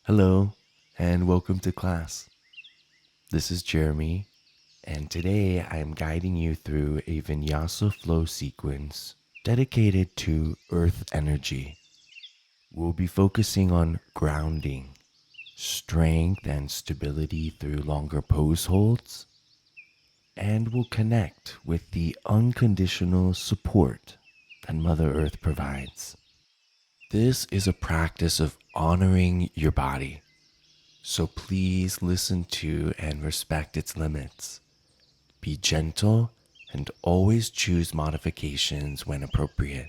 Hello, and welcome to class. This is Jeremy, and today I am guiding you through a Vinyasa flow sequence dedicated to earth energy. We'll be focusing on grounding, strength, and stability through longer pose holds, and we'll connect with the unconditional support that Mother Earth provides. This is a practice of honoring your body. So please listen to and respect its limits. Be gentle and always choose modifications when appropriate.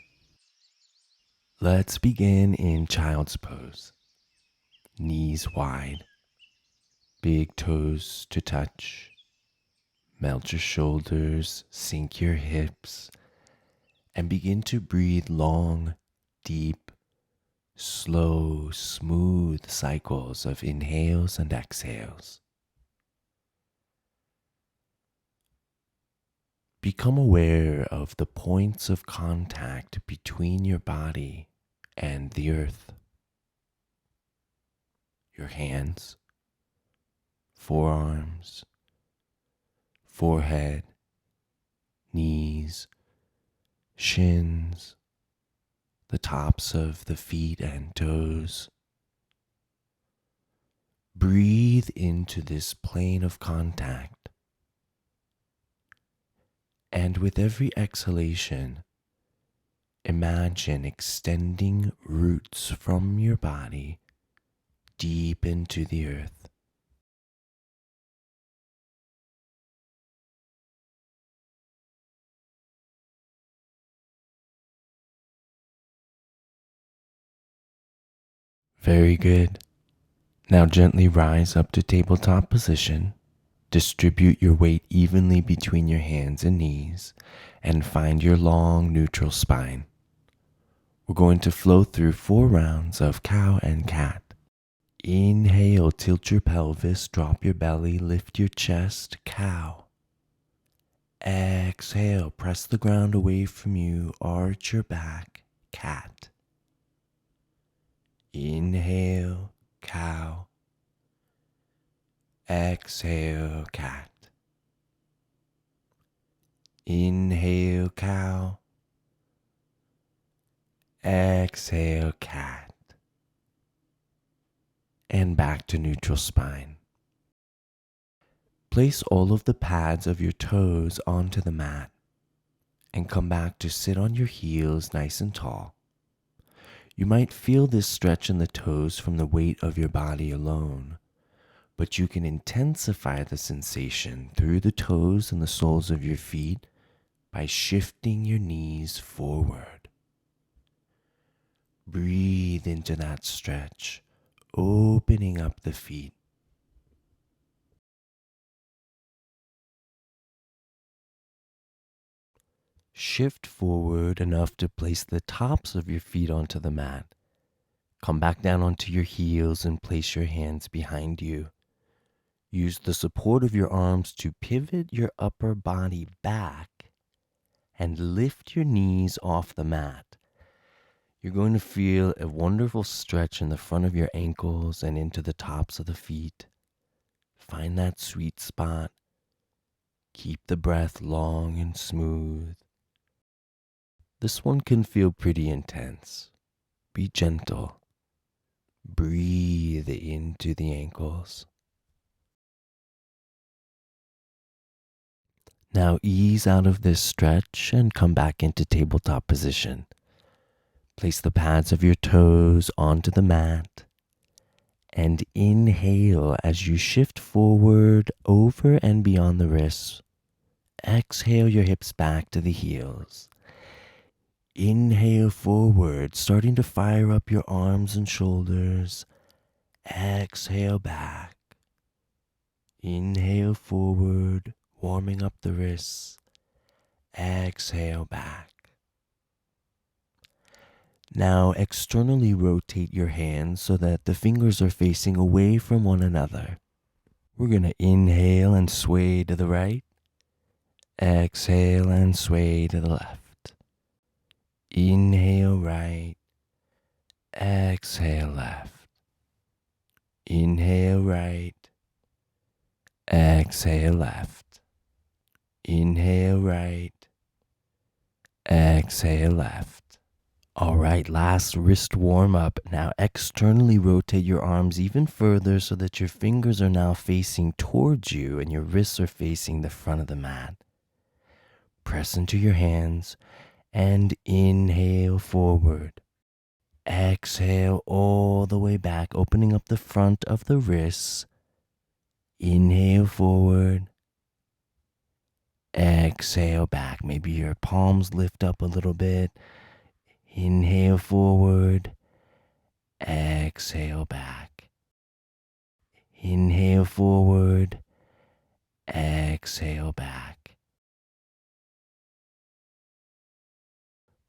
Let's begin in child's pose. Knees wide, big toes to touch. Melt your shoulders, sink your hips, and begin to breathe long, deep, slow, smooth cycles of inhales and exhales. Become aware of the points of contact between your body and the earth. Your hands, forearms, forehead, knees, shins, the tops of the feet and toes. Breathe into this plane of contact. And with every exhalation, imagine extending roots from your body deep into the earth. Very good. Now gently rise up to tabletop position. Distribute your weight evenly between your hands and knees and find your long neutral spine. We're going to flow through 4 rounds of cow and cat. Inhale, tilt your pelvis, drop your belly, lift your chest, cow. Exhale, press the ground away from you, arch your back, cat. Inhale, cow. Exhale, cat. Inhale, cow. Exhale, cat. And back to neutral spine. Place all of the pads of your toes onto the mat and come back to sit on your heels nice and tall. You might feel this stretch in the toes from the weight of your body alone, but you can intensify the sensation through the toes and the soles of your feet by shifting your knees forward. Breathe into that stretch, opening up the feet. Shift forward enough to place the tops of your feet onto the mat. Come back down onto your heels and place your hands behind you. Use the support of your arms to pivot your upper body back and lift your knees off the mat. You're going to feel a wonderful stretch in the front of your ankles and into the tops of the feet. Find that sweet spot. Keep the breath long and smooth. This one can feel pretty intense. Be gentle. Breathe into the ankles. Now ease out of this stretch and come back into tabletop position. Place the pads of your toes onto the mat and inhale as you shift forward over and beyond the wrists. Exhale your hips back to the heels. Inhale forward, starting to fire up your arms and shoulders. Exhale back. Inhale forward, warming up the wrists. Exhale back. Now externally rotate your hands so that the fingers are facing away from one another. We're going to inhale and sway to the right. Exhale and sway to the left. Inhale right. Exhale left. Inhale right. Exhale left. Inhale right. Exhale left. All right, last wrist warm up. Now externally rotate your arms even further so that your fingers are now facing towards you and your wrists are facing the front of the mat. Press into your hands and inhale forward. Exhale all the way back, opening up the front of the wrists. Inhale forward. Exhale back. Maybe your palms lift up a little bit. Inhale forward. Exhale back. Inhale forward. Exhale back.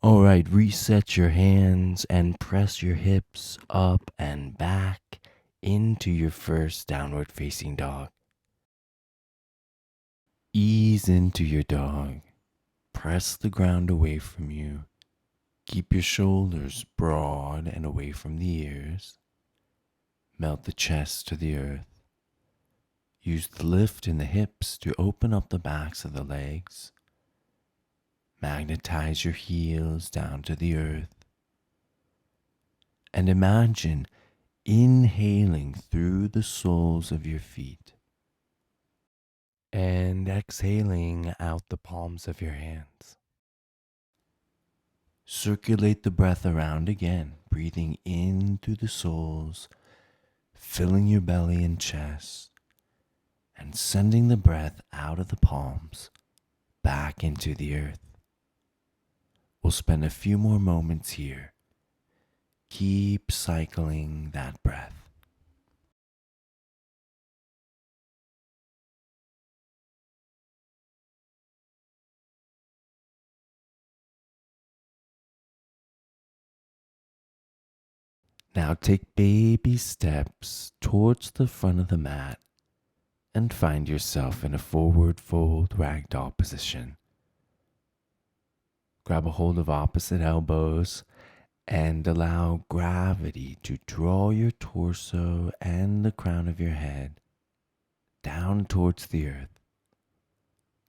All right, reset your hands and press your hips up and back into your first downward facing dog. Ease into your dog. Press the ground away from you. Keep your shoulders broad and away from the ears. Melt the chest to the earth. Use the lift in the hips to open up the backs of the legs. Magnetize your heels down to the earth. And imagine inhaling through the soles of your feet and exhaling out the palms of your hands. Circulate the breath around again, breathing in through the soles, filling your belly and chest, and sending the breath out of the palms back into the earth. We'll spend a few more moments here. Keep cycling that breath. Now take baby steps towards the front of the mat and find yourself in a forward fold ragdoll position. Grab a hold of opposite elbows and allow gravity to draw your torso and the crown of your head down towards the earth.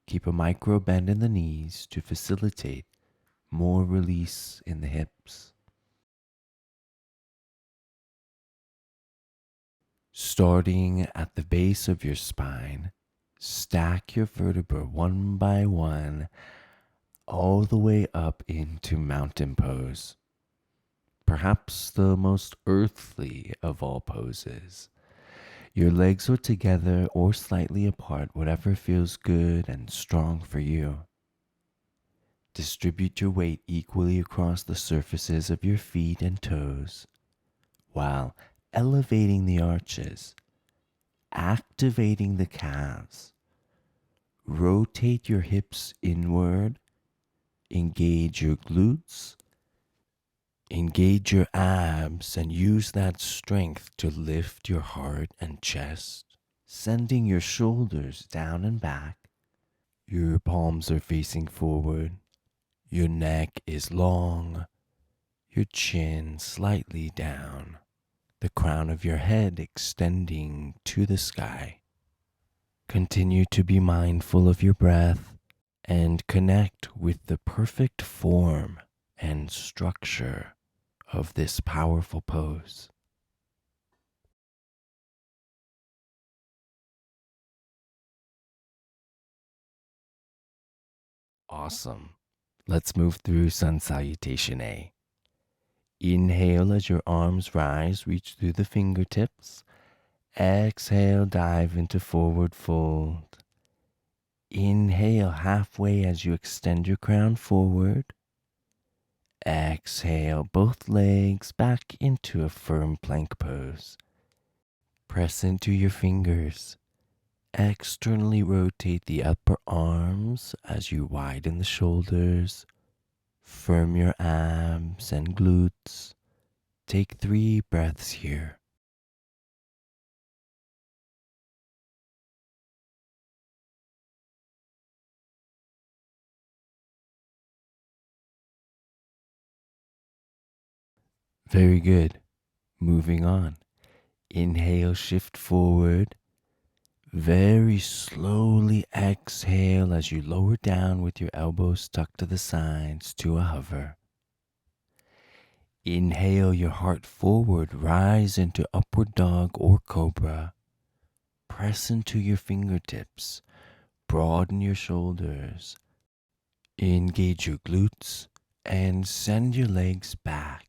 Keep a micro bend in the knees to facilitate more release in the hips. Starting at the base of your spine, stack your vertebrae one by one all the way up into mountain pose. Perhaps the most earthly of all poses. Your legs are together or slightly apart, whatever feels good and strong for you. Distribute your weight equally across the surfaces of your feet and toes, while elevating the arches, activating the calves. Rotate your hips inward, engage your glutes, engage your abs, and use that strength to lift your heart and chest, sending your shoulders down and back. Your palms are facing forward. Your neck is long. Your chin slightly down. The crown of your head extending to the sky. Continue to be mindful of your breath and connect with the perfect form and structure of this powerful pose. Awesome. Let's move through Sun Salutation A. Inhale as your arms rise, reach through the fingertips. Exhale, dive into forward fold. Inhale halfway as you extend your crown forward. Exhale, both legs back into a firm plank pose. Press into your fingers. Externally rotate the upper arms as you widen the shoulders. Firm your abs and glutes. Take 3 breaths here. Very good. Moving on. Inhale, shift forward. Very slowly exhale as you lower down with your elbows tucked to the sides to a hover. Inhale your heart forward, rise into upward dog or cobra. Press into your fingertips, broaden your shoulders, engage your glutes, and send your legs back.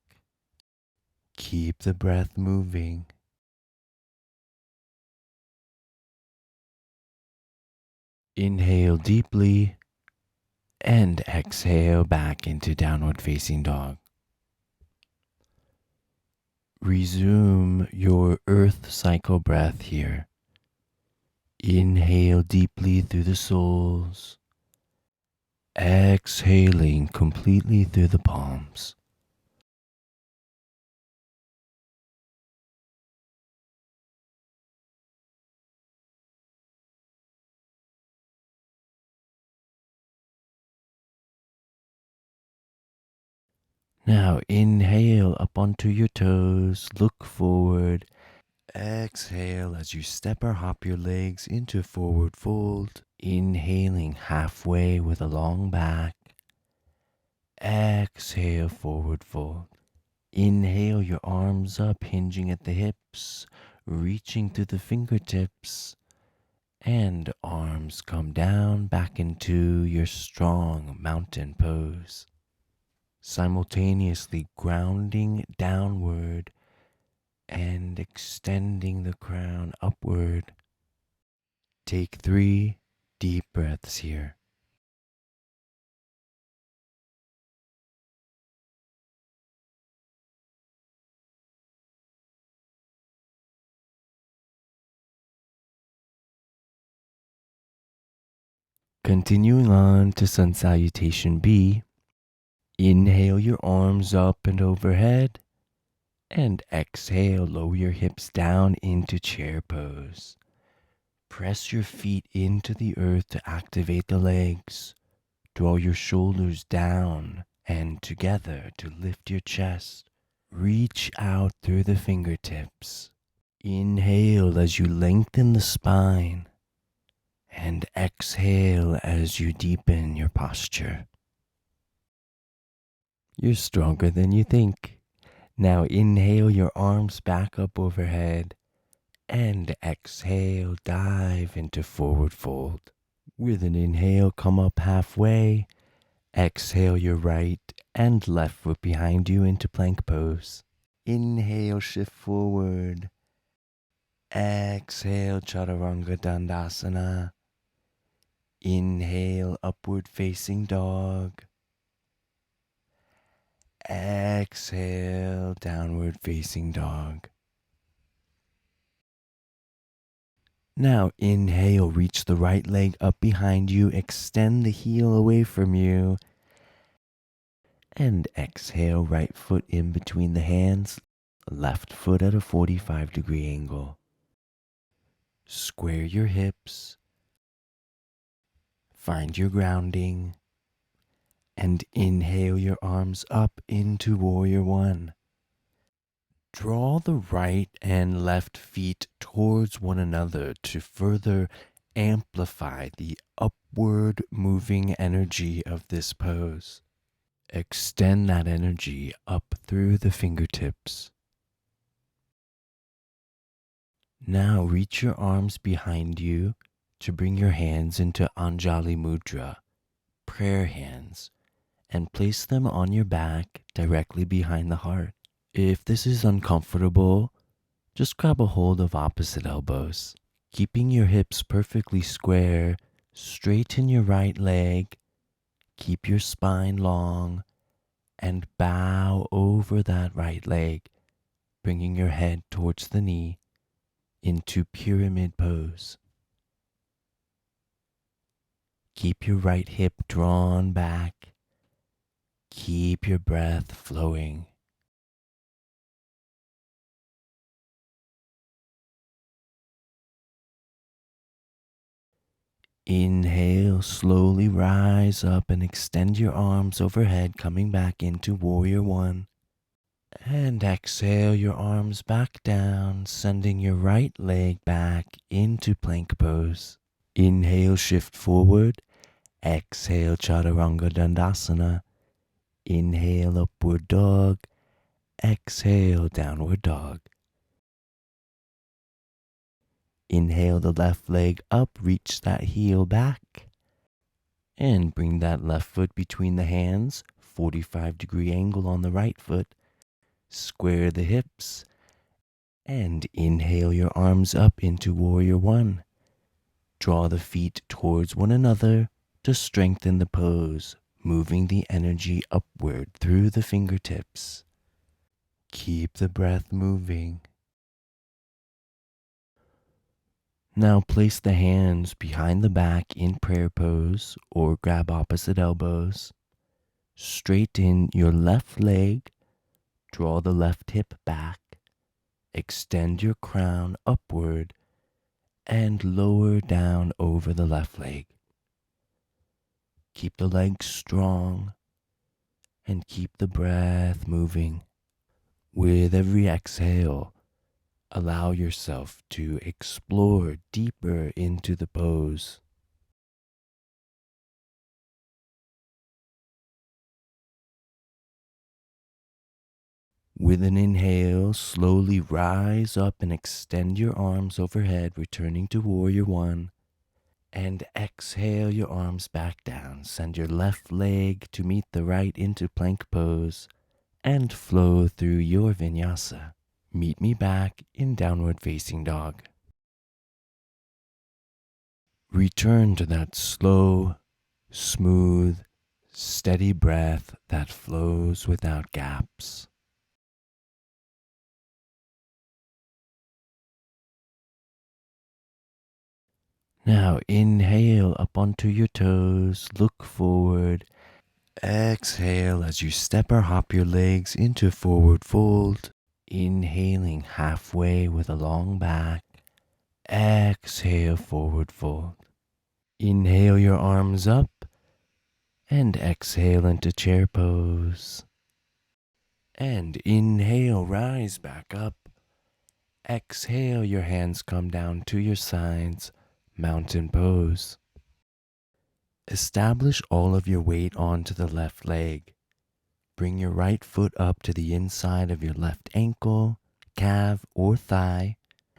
Keep the breath moving. Inhale deeply and exhale back into downward facing dog. Resume your earth cycle breath here. Inhale deeply through the soles, exhaling completely through the palms. Now inhale up onto your toes, look forward. Exhale as you step or hop your legs into forward fold. Inhaling halfway with a long back. Exhale, forward fold. Inhale your arms up, hinging at the hips, reaching through the fingertips. And arms come down back into your strong mountain pose. Simultaneously grounding downward and extending the crown upward. Take 3 deep breaths here. Continuing on to Sun Salutation B, inhale your arms up and overhead, and exhale, lower your hips down into chair pose. Press your feet into the earth to activate the legs. Draw your shoulders down and together to lift your chest. Reach out through the fingertips. Inhale as you lengthen the spine, and exhale as you deepen your posture. You're stronger than you think. Now inhale your arms back up overhead, and exhale, dive into forward fold. With an inhale, come up halfway. Exhale your right and left foot behind you into plank pose. Inhale, shift forward. Exhale, Chaturanga Dandasana. Inhale, upward facing dog. Exhale, downward facing dog. Now inhale, reach the right leg up behind you, extend the heel away from you. And exhale, right foot in between the hands, left foot at a 45-degree angle. Square your hips. Find your grounding. And inhale your arms up into Warrior One. Draw the right and left feet towards one another to further amplify the upward moving energy of this pose. Extend that energy up through the fingertips. Now reach your arms behind you to bring your hands into Anjali Mudra, prayer hands, and place them on your back directly behind the heart. If this is uncomfortable, just grab a hold of opposite elbows. Keeping your hips perfectly square, straighten your right leg, keep your spine long, and bow over that right leg, bringing your head towards the knee into pyramid pose. Keep your right hip drawn back. Keep your breath flowing. Inhale, slowly rise up and extend your arms overhead, coming back into Warrior One. And exhale your arms back down, sending your right leg back into plank pose. Inhale, shift forward. Exhale, Chaturanga Dandasana. Inhale, upward dog. Exhale, downward dog. Inhale the left leg up, reach that heel back. And bring that left foot between the hands, 45-degree angle on the right foot. Square the hips. And inhale your arms up into Warrior One. Draw the feet towards one another to strengthen the pose, moving the energy upward through the fingertips. Keep the breath moving. Now place the hands behind the back in prayer pose or grab opposite elbows. Straighten your left leg, draw the left hip back, extend your crown upward and lower down over the left leg. Keep the legs strong and keep the breath moving. With every exhale, allow yourself to explore deeper into the pose. With an inhale, slowly rise up and extend your arms overhead, returning to Warrior One. And exhale your arms back down. Send your left leg to meet the right into plank pose and flow through your Vinyasa. Meet me back in downward facing dog. Return to that slow, smooth, steady breath that flows without gaps. Now inhale up onto your toes, look forward. Exhale as you step or hop your legs into forward fold. Inhaling halfway with a long back. Exhale, forward fold. Inhale your arms up and exhale into chair pose. And inhale, rise back up. Exhale, your hands come down to your sides, mountain pose. Establish all of your weight onto the left leg. Bring your right foot up to the inside of your left ankle, calf, or thigh,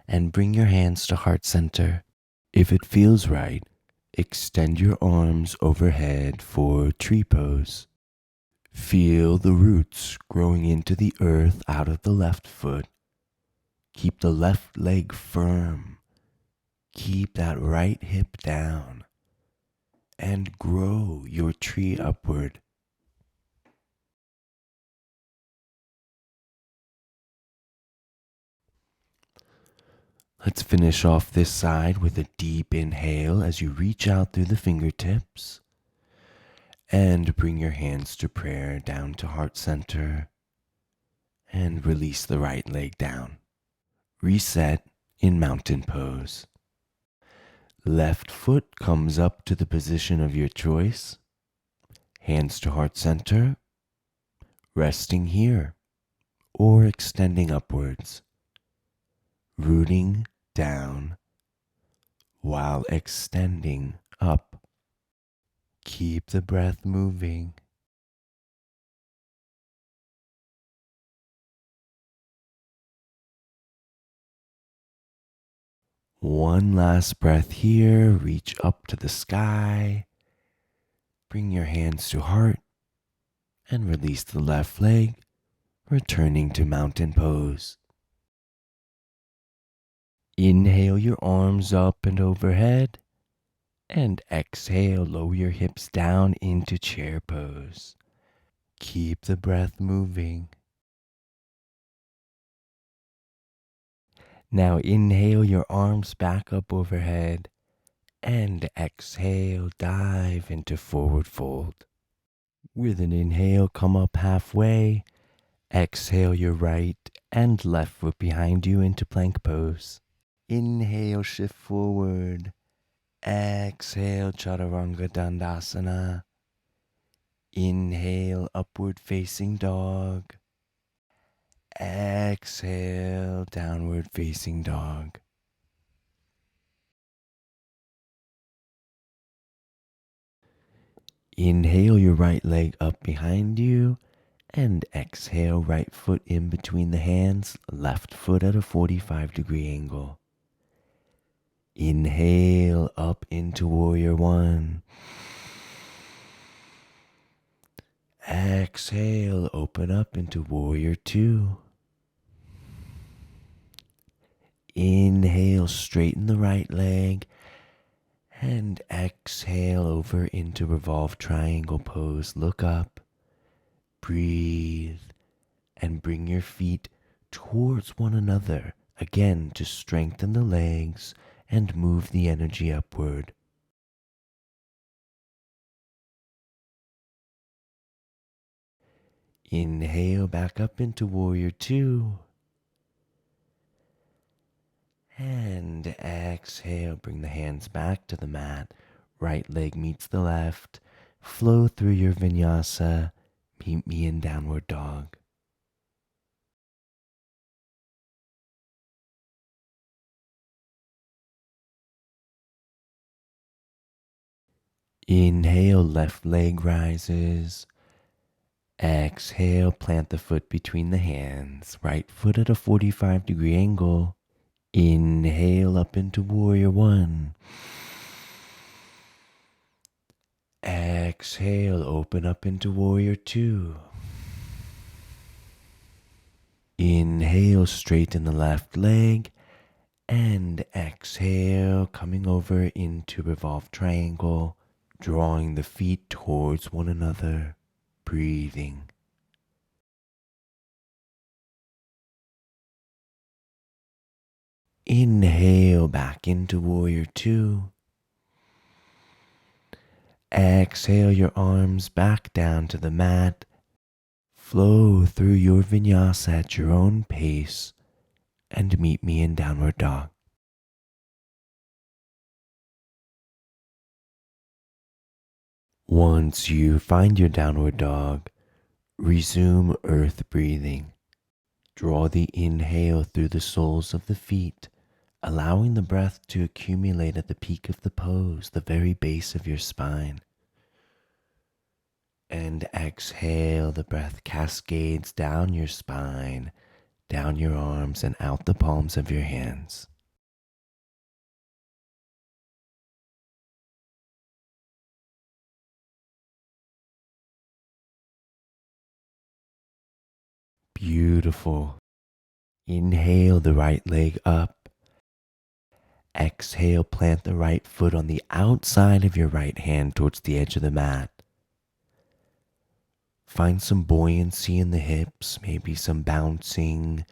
and bring your hands to heart center. If it feels right, extend your arms overhead for tree pose. Feel the roots growing into the earth out of the left foot. Keep the left leg firm. Keep that right hip down. And grow your tree upward. Let's finish off this side with a deep inhale as you reach out through the fingertips. And bring your hands to prayer down to heart center. And release the right leg down. Reset in mountain pose. Left foot comes up to the position of your choice. Hands to heart center. Resting here or extending upwards. Rooting down while extending up. Keep the breath moving. One last breath here. Reach up to the sky. Bring your hands to heart and release the left leg, returning to mountain pose. Inhale your arms up and overhead, and exhale, lower your hips down into chair pose. Keep the breath moving. Now inhale your arms back up overhead, and exhale, dive into forward fold. With an inhale, come up halfway. Exhale your right and left foot behind you into plank pose. Inhale, shift forward. Exhale, Chaturanga Dandasana. Inhale, upward facing dog. Exhale, downward facing dog. Inhale your right leg up behind you and exhale, right foot in between the hands, left foot at a 45-degree angle. Inhale up into warrior one. Exhale, open up into warrior two. Inhale, straighten the right leg. And exhale over into revolved triangle pose. Look up, breathe, and bring your feet towards one another. Again, to strengthen the legs and move the energy upward. Inhale back up into warrior two. And exhale, bring the hands back to the mat. Right leg meets the left. Flow through your vinyasa. Meet me in downward dog. Inhale, left leg rises. Exhale, plant the foot between the hands. Right foot at a 45-degree angle. Inhale up into warrior one. Exhale, open up into warrior two. Inhale, straighten the left leg. And exhale, coming over into revolved triangle, drawing the feet towards one another, breathing. Inhale back into warrior two. Exhale your arms back down to the mat. Flow through your vinyasa at your own pace and meet me in downward dog. Once you find your downward dog, resume earth breathing. Draw the inhale through the soles of the feet, allowing the breath to accumulate at the peak of the pose, the very base of your spine. And exhale, the breath cascades down your spine, down your arms, and out the palms of your hands. Beautiful. Inhale the right leg up. Exhale, plant the right foot on the outside of your right hand towards the edge of the mat. Find some buoyancy in the hips, maybe some bouncing,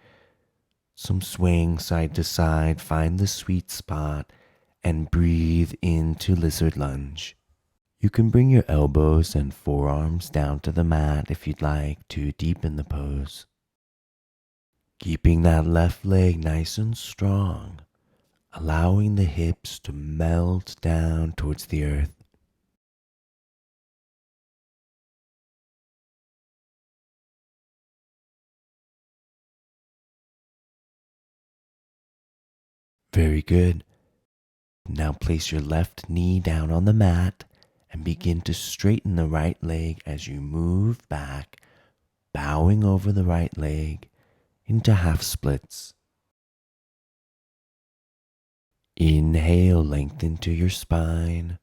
some swaying side to side. Find the sweet spot and breathe into lizard lunge. You can bring your elbows and forearms down to the mat if you'd like to deepen the pose. Keeping that left leg nice and strong, allowing the hips to melt down towards the earth. Very good. Now place your left knee down on the mat and begin to straighten the right leg as you move back, bowing over the right leg into half splits. Inhale, lengthen to your spine.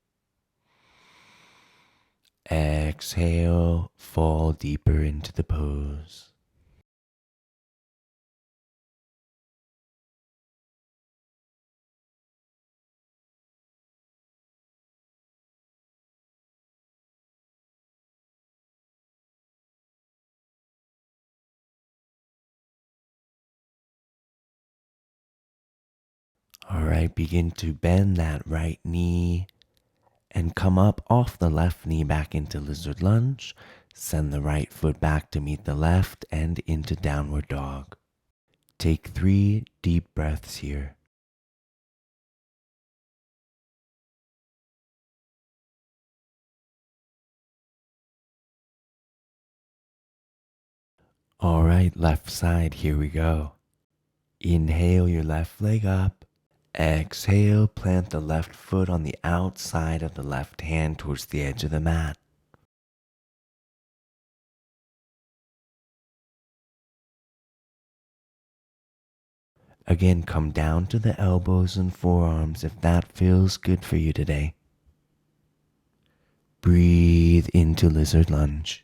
Exhale, fall deeper into the pose. All right, begin to bend that right knee and come up off the left knee back into lizard lunge. Send the right foot back to meet the left and into downward dog. Take 3 deep breaths here. All right, left side, here we go. Inhale your left leg up. Exhale, plant the left foot on the outside of the left hand towards the edge of the mat. Again, come down to the elbows and forearms if that feels good for you today. Breathe into lizard lunge.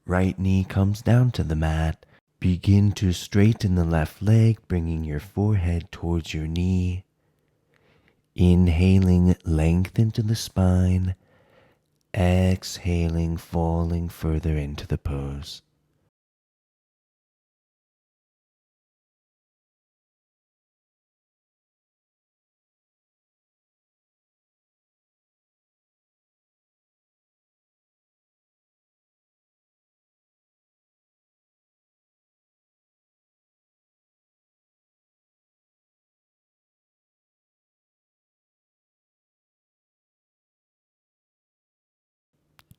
Right knee comes down to the mat. Begin to straighten the left leg, bringing your forehead towards your knee. Inhaling, lengthen to the spine. Exhaling, falling further into the pose.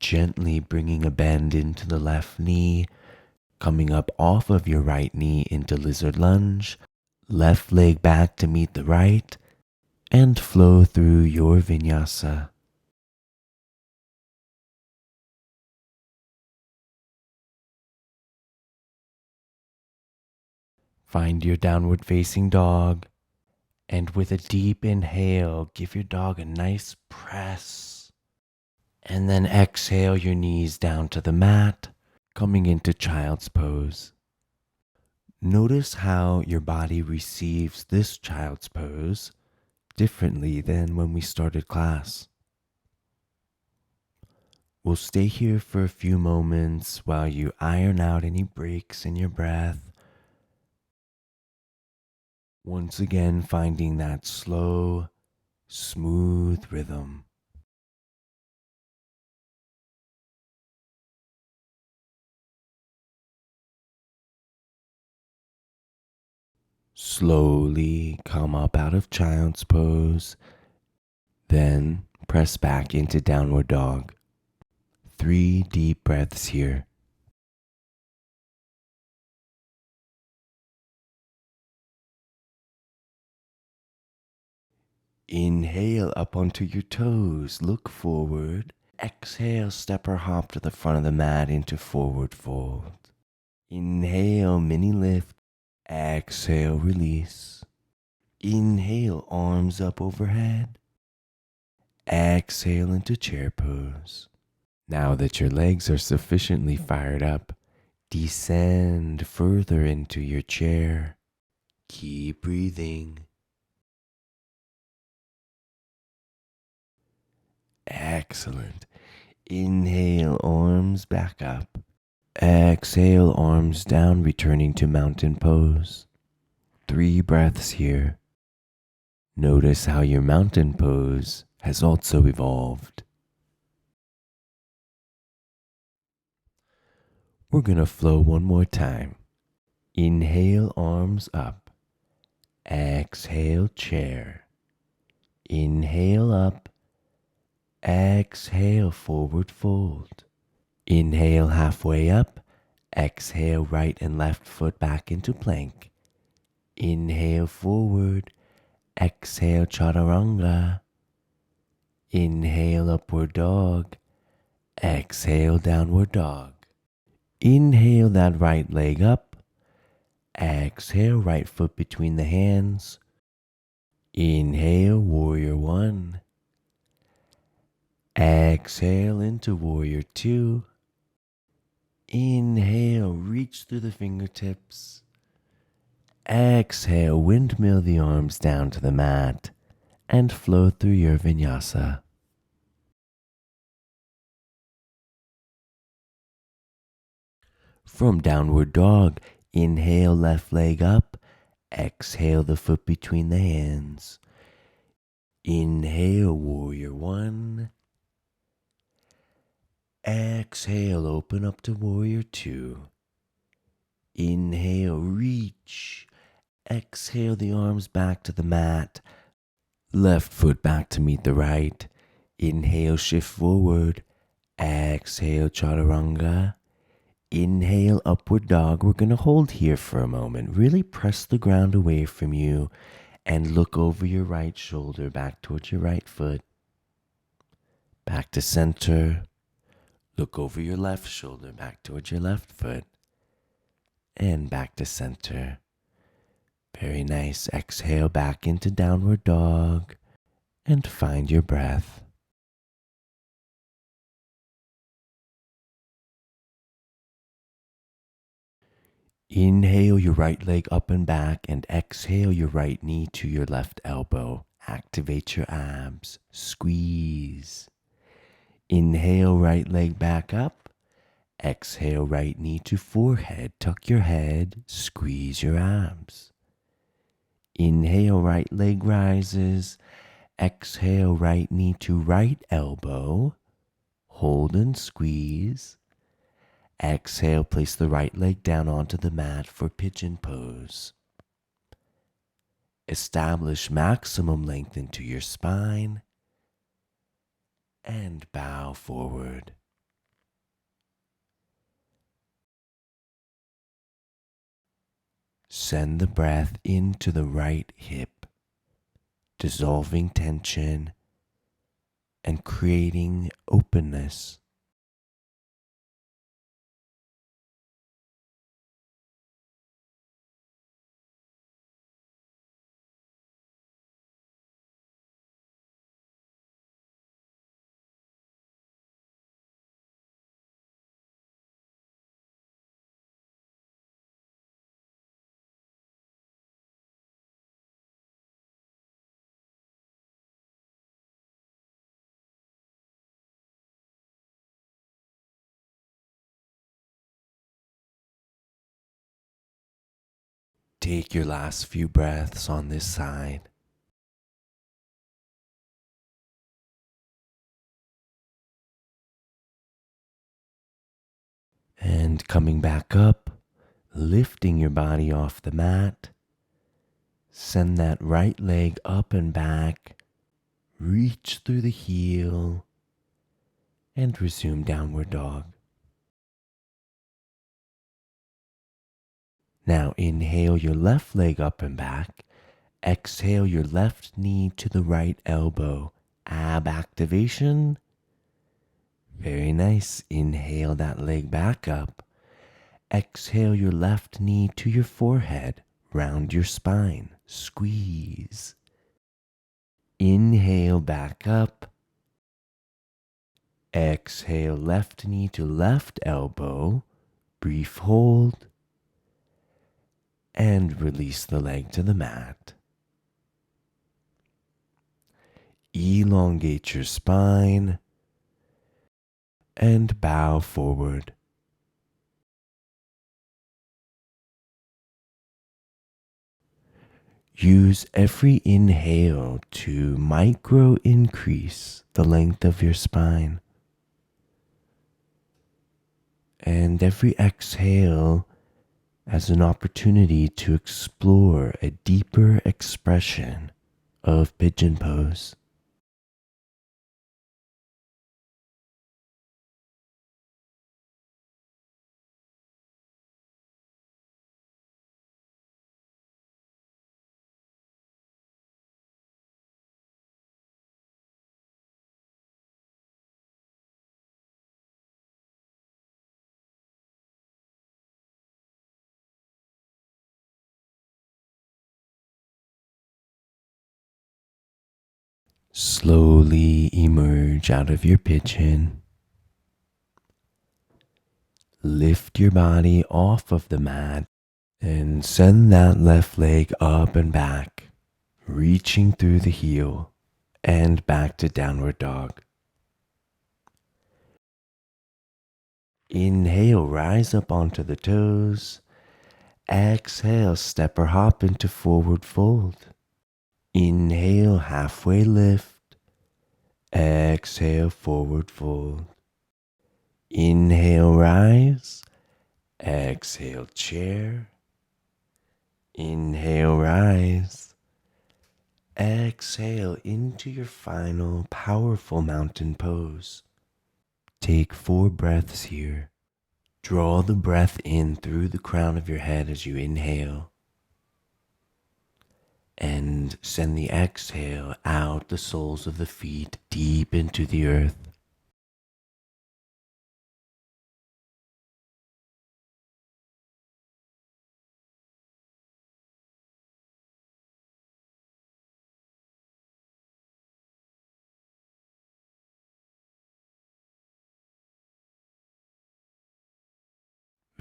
Gently bringing a bend into the left knee, coming up off of your right knee into lizard lunge, left leg back to meet the right, and flow through your vinyasa. Find your downward facing dog, and with a deep inhale, give your dog a nice press. And then exhale your knees down to the mat, coming into child's pose. Notice how your body receives this child's pose differently than when we started class. We'll stay here for a few moments while you iron out any breaks in your breath. Once again, finding that slow, smooth rhythm. Slowly come up out of child's pose, then press back into downward dog. 3 deep breaths here. Inhale up onto your toes, look forward. Exhale, step or hop to the front of the mat into forward fold. Inhale, mini lift. Exhale, release. Inhale, arms up overhead. Exhale into chair pose. Now that your legs are sufficiently fired up, descend further into your chair. Keep breathing. Excellent. Inhale, arms back up. Exhale, arms down, returning to mountain pose. 3 breaths here. Notice how your mountain pose has also evolved. We're going to flow one more time. Inhale, arms up. Exhale, chair. Inhale up. Exhale, forward fold. Inhale, halfway up. Exhale, right and left foot back into plank. Inhale, forward. Exhale, chaturanga. Inhale, upward dog. Exhale, downward dog. Inhale that right leg up. Exhale, right foot between the hands. Inhale, warrior 1. Exhale into warrior 2. Inhale, reach through the fingertips. Exhale, windmill the arms down to the mat and flow through your vinyasa. From downward dog, inhale left leg up. Exhale the foot between the hands. Inhale warrior 1. Exhale, open up to warrior two. Inhale, reach. Exhale the arms back to the mat. Left foot back to meet the right. Inhale, shift forward. Exhale, chaturanga. Inhale, upward dog. We're going to hold here for a moment. Really press the ground away from you and look over your right shoulder back towards your right foot. Back to center. Look over your left shoulder back towards your left foot. And back to center. Very nice. Exhale back into downward dog and find your breath. Inhale your right leg up and back and exhale your right knee to your left elbow. Activate your abs. Squeeze. Inhale right leg back up. Exhale right knee to forehead. Tuck your head. Squeeze your abs. Inhale right leg rises. Exhale right knee to right elbow. Hold and squeeze. Exhale, place the right leg down onto the mat for pigeon pose. Establish maximum length into your spine and bow forward. Send the breath into the right hip, dissolving tension and creating openness. Take your last few breaths on this side. And coming back up, lifting your body off the mat. Send that right leg up and back. Reach through the heel and resume downward dog. Now inhale your left leg up and back. Exhale your left knee to the right elbow. Ab activation. Very nice. Inhale that leg back up. Exhale your left knee to your forehead. Round your spine. Squeeze. Inhale back up. Exhale left knee to left elbow. Brief hold. And release the leg to the mat. Elongate your spine and bow forward. Use every inhale to micro increase the length of your spine. And every exhale as an opportunity to explore a deeper expression of pigeon pose. Slowly emerge out of your pigeon. Lift your body off of the mat and send that left leg up and back, reaching through the heel and back to downward dog. Inhale, rise up onto the toes. Exhale, step or hop into forward fold. Inhale, halfway lift. Exhale, forward fold. Inhale, rise. Exhale, chair. Inhale, rise. Exhale into your final powerful mountain pose. Take 4 breaths here. Draw the breath in through the crown of your head as you inhale. And send the exhale out the soles of the feet deep into the earth.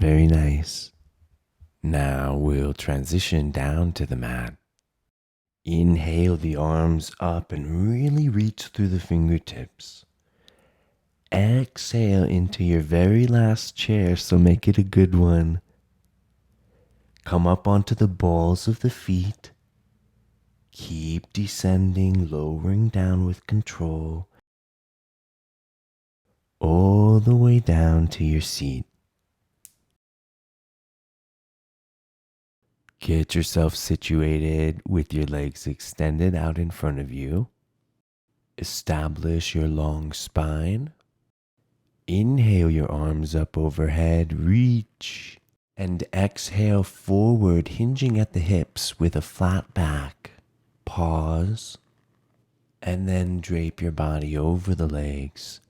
Very nice. Now we'll transition down to the mat. Inhale the arms up and really reach through the fingertips. Exhale into your very last chair, so make it a good one. Come up onto the balls of the feet. Keep descending, lowering down with control, all the way down to your seat. Get yourself situated with your legs extended out in front of you. Establish your long spine. Inhale your arms up overhead, reach, and exhale forward, hinging at the hips with a flat back. Pause, and then drape your body over the legs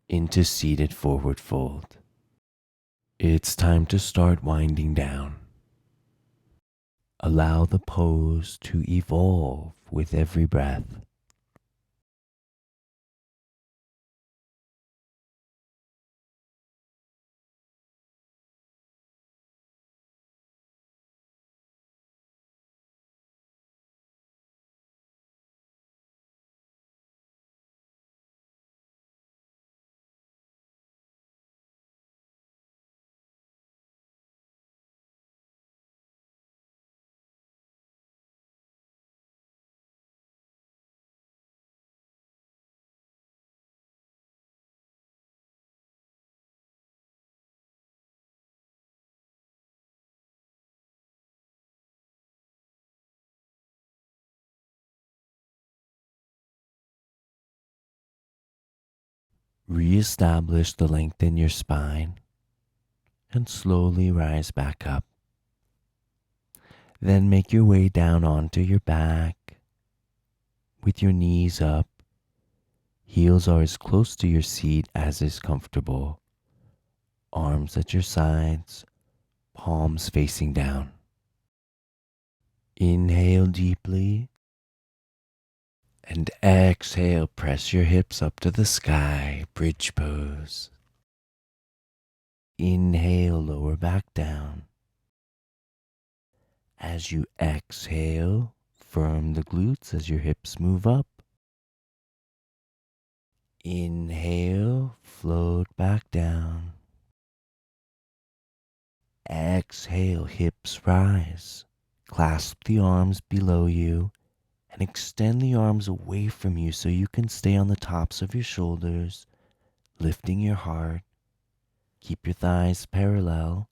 into seated forward fold. It's time to start winding down. Allow the pose to evolve with every breath. Reestablish the length in your spine and slowly rise back up. Then make your way down onto your back with your knees up. Heels are as close to your seat as is comfortable. Arms at your sides, palms facing down. Inhale deeply and exhale. Press your hips up to the sky, bridge pose. Inhale, lower back down. As you exhale, firm the glutes as your hips move up. Inhale, float back down. Exhale, hips rise. Clasp the arms below you and extend the arms away from you so you can stay on the tops of your shoulders, lifting your heart. Keep your thighs parallel.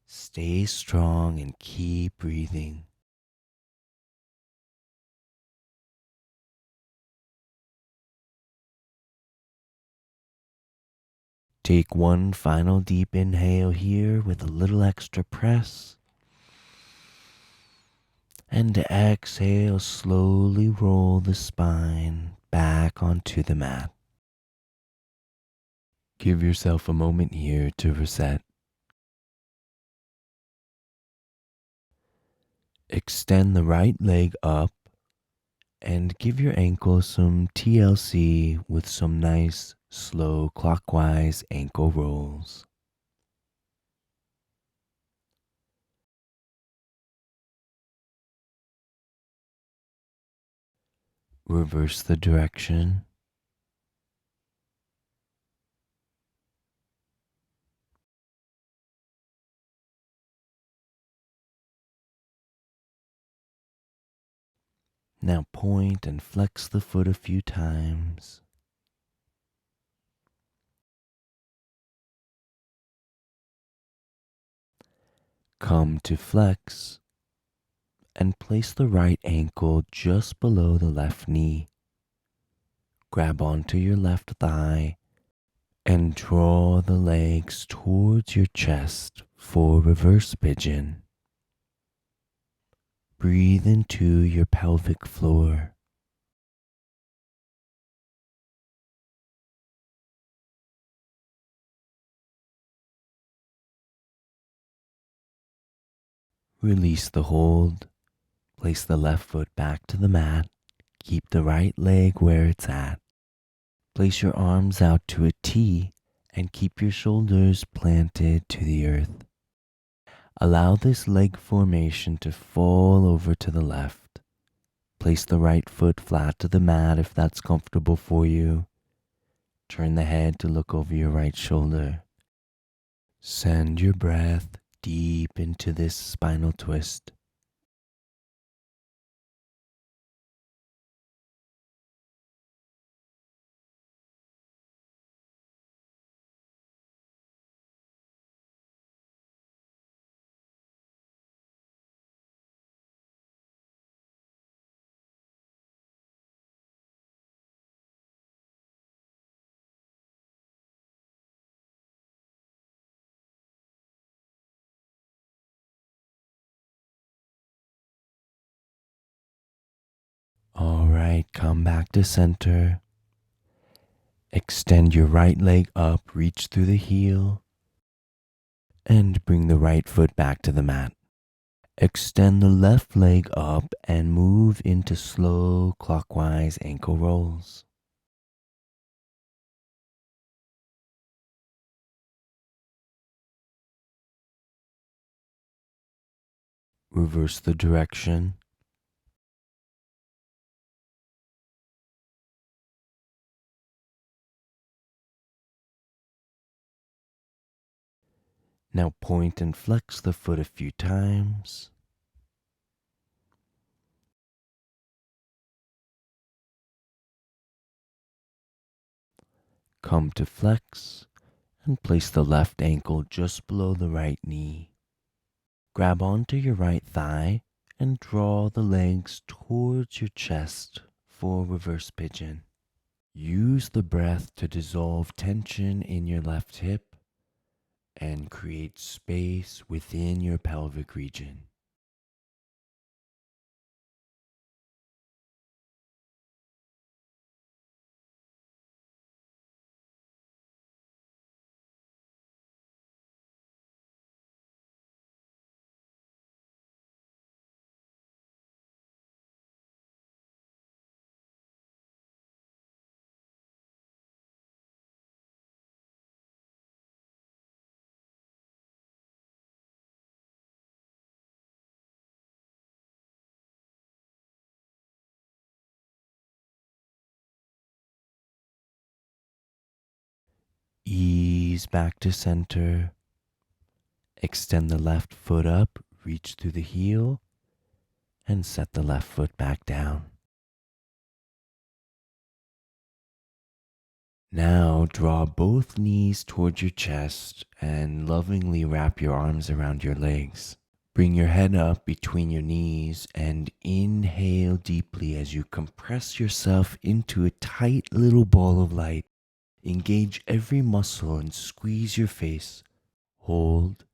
Stay strong and keep breathing. Take one final deep inhale here with a little extra press. And exhale, slowly roll the spine back onto the mat. Give yourself a moment here to reset. Extend the right leg up and give your ankle some TLC with some nice, slow clockwise ankle rolls. Reverse the direction. Now point and flex the foot a few times. Come to flex and place the right ankle just below the left knee. Grab onto your left thigh and draw the legs towards your chest for reverse pigeon. Breathe into your pelvic floor. Release the hold. Place the left foot back to the mat. Keep the right leg where it's at. Place your arms out to a T and keep your shoulders planted to the earth. Allow this leg formation to fall over to the left. Place the right foot flat to the mat if that's comfortable for you. Turn the head to look over your right shoulder. Send your breath deep into this spinal twist. All right, come back to center. Extend your right leg up, reach through the heel, and bring the right foot back to the mat. Extend the left leg up and move into slow clockwise ankle rolls. Reverse the direction. Now point and flex the foot a few times. Come to flex and place the left ankle just below the right knee. Grab onto your right thigh and draw the legs towards your chest for reverse pigeon. Use the breath to dissolve tension in your left hip and create space within your pelvic region. Ease back to center. Extend the left foot up, reach through the heel, and set the left foot back down. Now draw both knees towards your chest and lovingly wrap your arms around your legs. Bring your head up between your knees and inhale deeply as you compress yourself into a tight little ball of light. Engage every muscle and squeeze your face. Hold.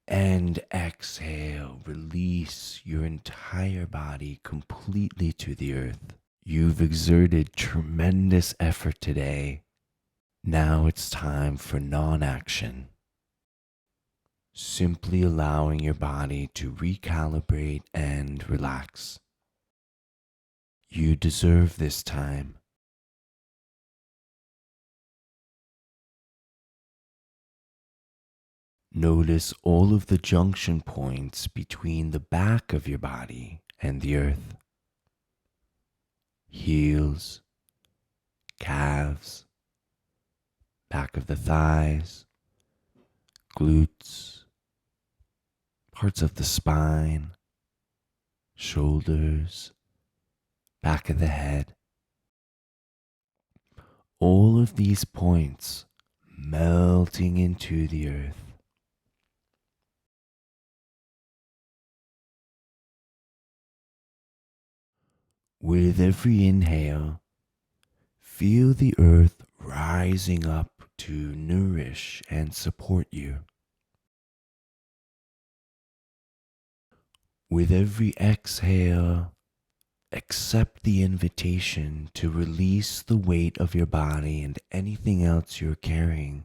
And exhale. Release your entire body completely to the earth. You've exerted tremendous effort today. Now it's time for non-action. Simply allowing your body to recalibrate and relax. You deserve this time. Notice all of the junction points between the back of your body and the earth. Heels, calves, back of the thighs, glutes, parts of the spine, shoulders, back of the head. All of these points melting into the earth. With every inhale, feel the earth rising up to nourish and support you. With every exhale, accept the invitation to release the weight of your body and anything else you're carrying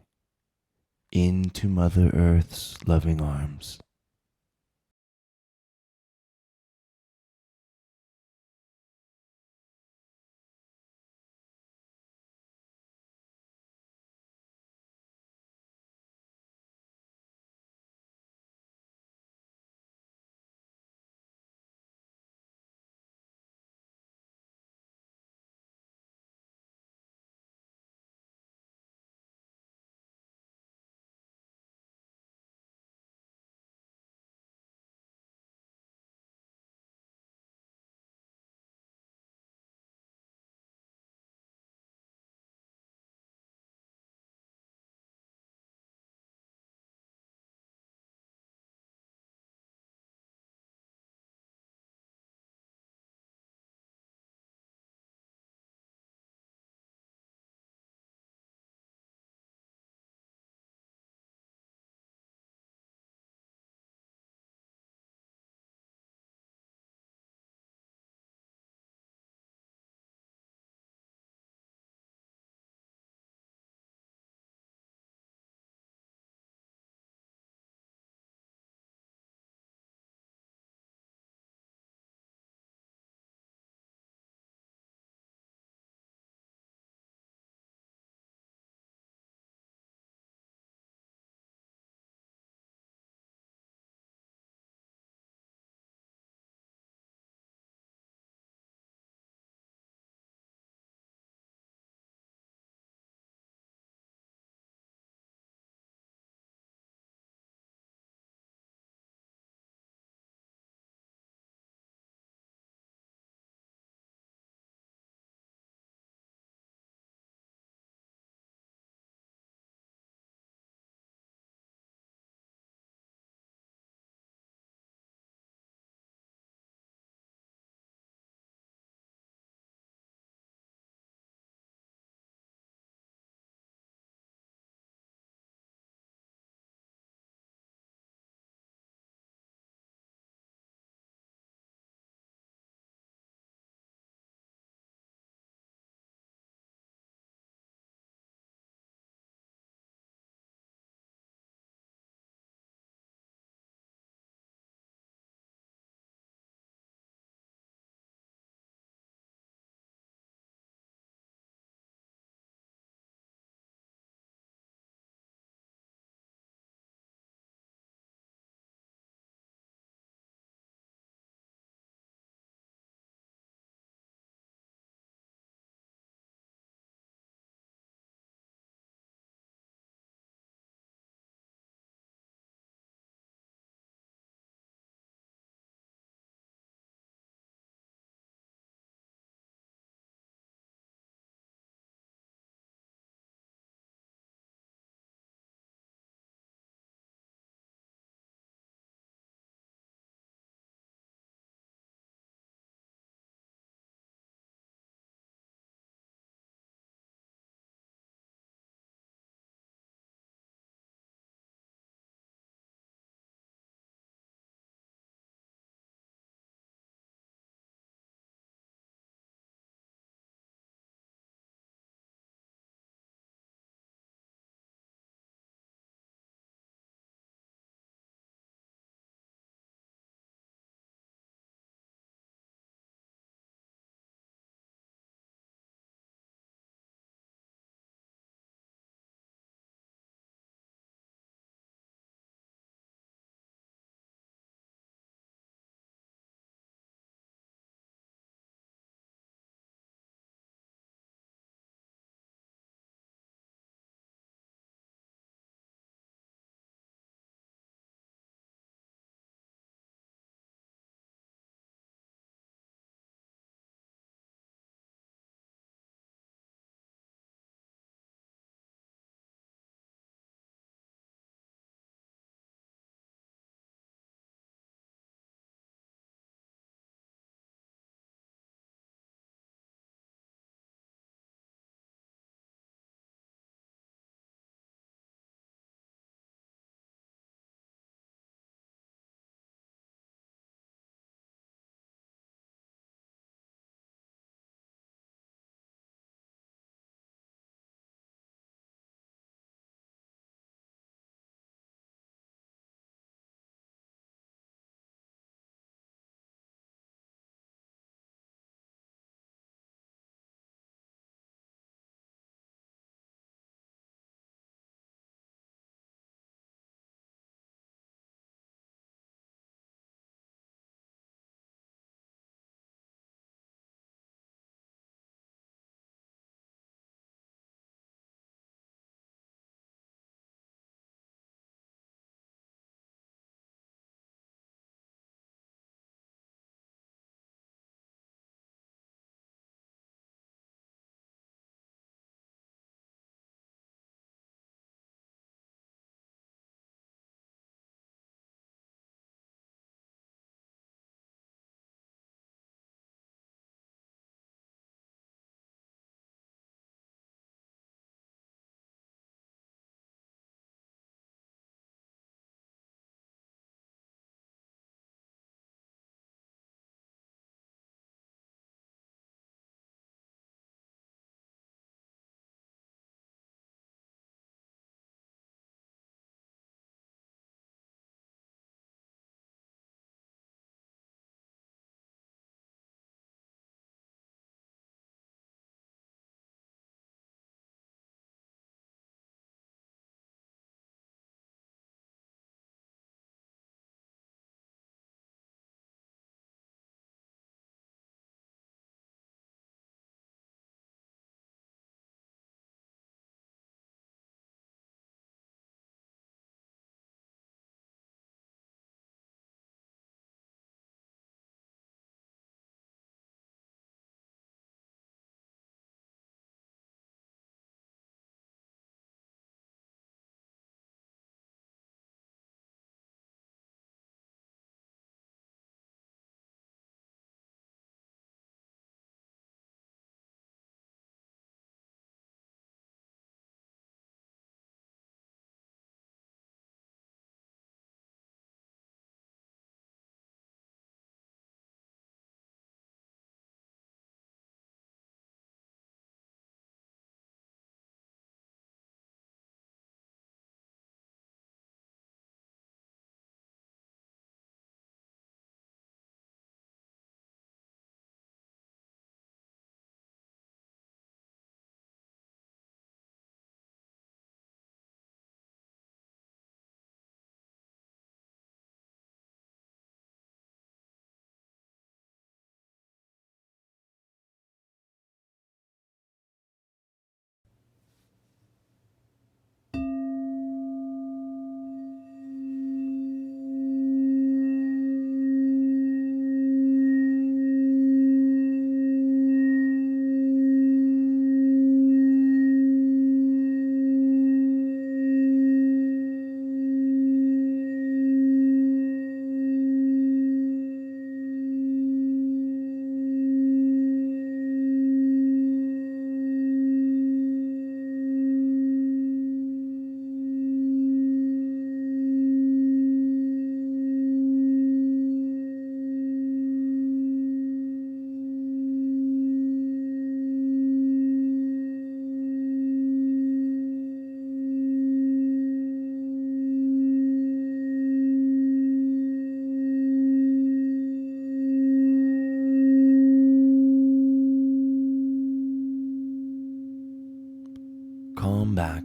into Mother Earth's loving arms.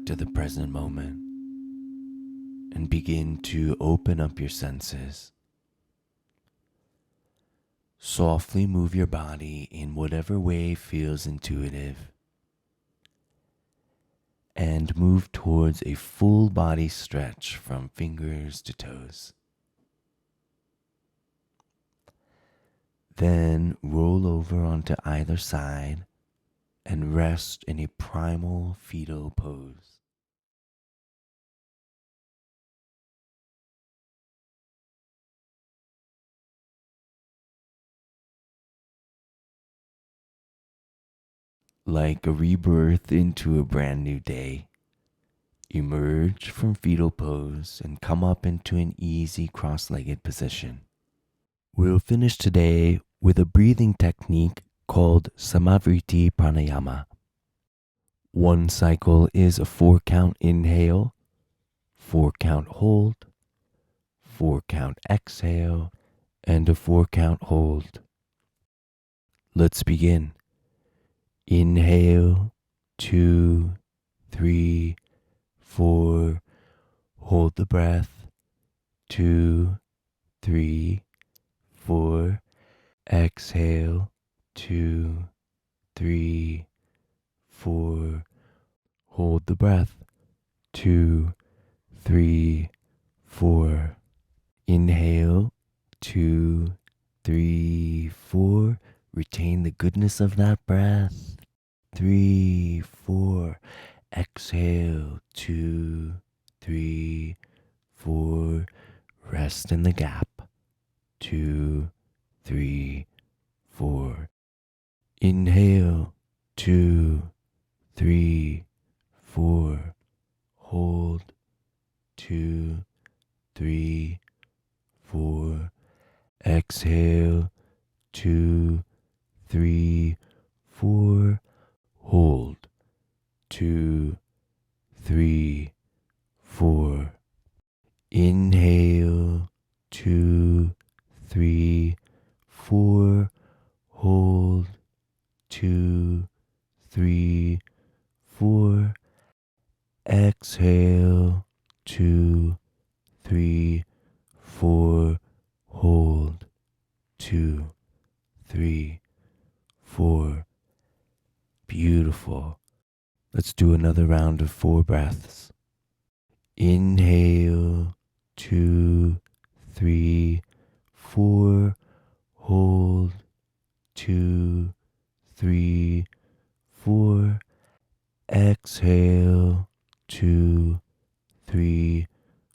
back to the present moment and begin to open up your senses. Softly move your body in whatever way feels intuitive and move towards a full body stretch from fingers to toes. Then roll over onto either side and rest in a primal fetal pose. Like a rebirth into a brand new day, emerge from fetal pose and come up into an easy cross-legged position. We'll finish today with a breathing technique called Samavritti Pranayama. One cycle is a 4-count inhale, 4-count hold, 4-count exhale, and a 4-count hold. Let's begin. Inhale, 2, 3, 4. Hold the breath. 2, 3, 4. Exhale. 2, 3, 4. Hold the breath. 2, 3, 4. Inhale. 2, 3, 4. Retain the goodness of that breath. 3, 4. Exhale. 2, 3, 4. Rest in the gap. 2, 3, 4. Inhale. 2, 3, 4. Hold. 2, 3, 4. Exhale. 2, 3, 4. Hold. 2, 3, 4. Inhale. 2, 3, 4. Hold. 2, 3, 4. Exhale. 2, 3, 4. Hold. 2, 3, 4. Beautiful. Let's do another round of 4 breaths. Inhale. 2, 3, 4. Hold. 2, 3, 4. Exhale. 2, 3,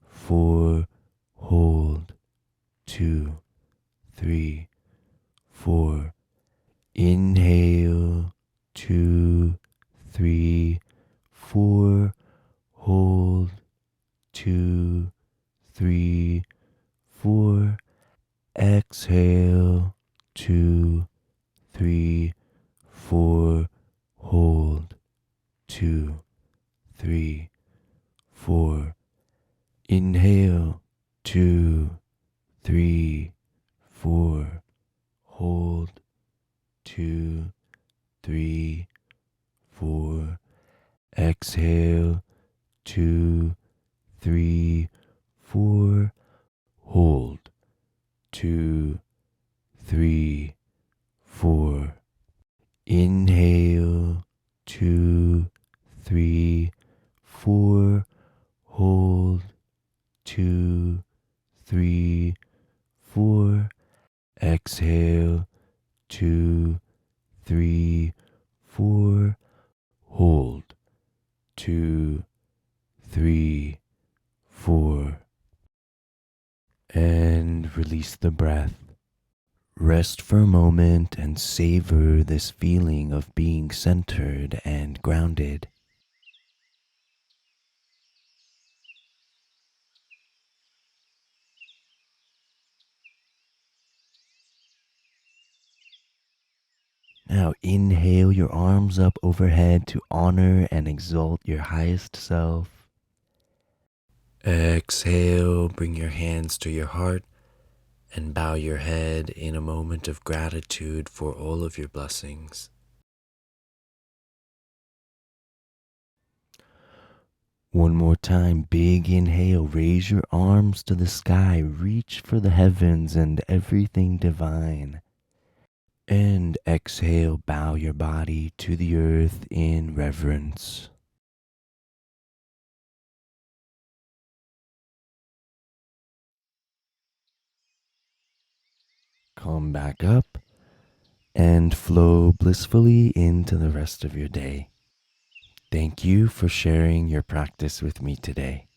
4. Hold. 2, 3, 4. Inhale. 2, 3, 4. Hold. 2, 3, 4. Exhale. 2, 3, 4. Hold. 2, 3, 4. Inhale. 2, 3, 4. Hold. 2, 3, 4. Exhale. 2, 3, 4. Hold. 2, 3, 4. Inhale. 2, 3, 4. Hold. 2, 3, 4. Exhale. 2, 3, 4. Hold. 2, 3, 4. And release the breath. Rest for a moment and savor this feeling of being centered and grounded. Now inhale your arms up overhead to honor and exalt your highest self. Exhale, bring your hands to your heart and bow your head in a moment of gratitude for all of your blessings. One more time, big inhale, raise your arms to the sky, reach for the heavens and everything divine. And exhale, bow your body to the earth in reverence. Come back up and flow blissfully into the rest of your day. Thank you for sharing your practice with me today.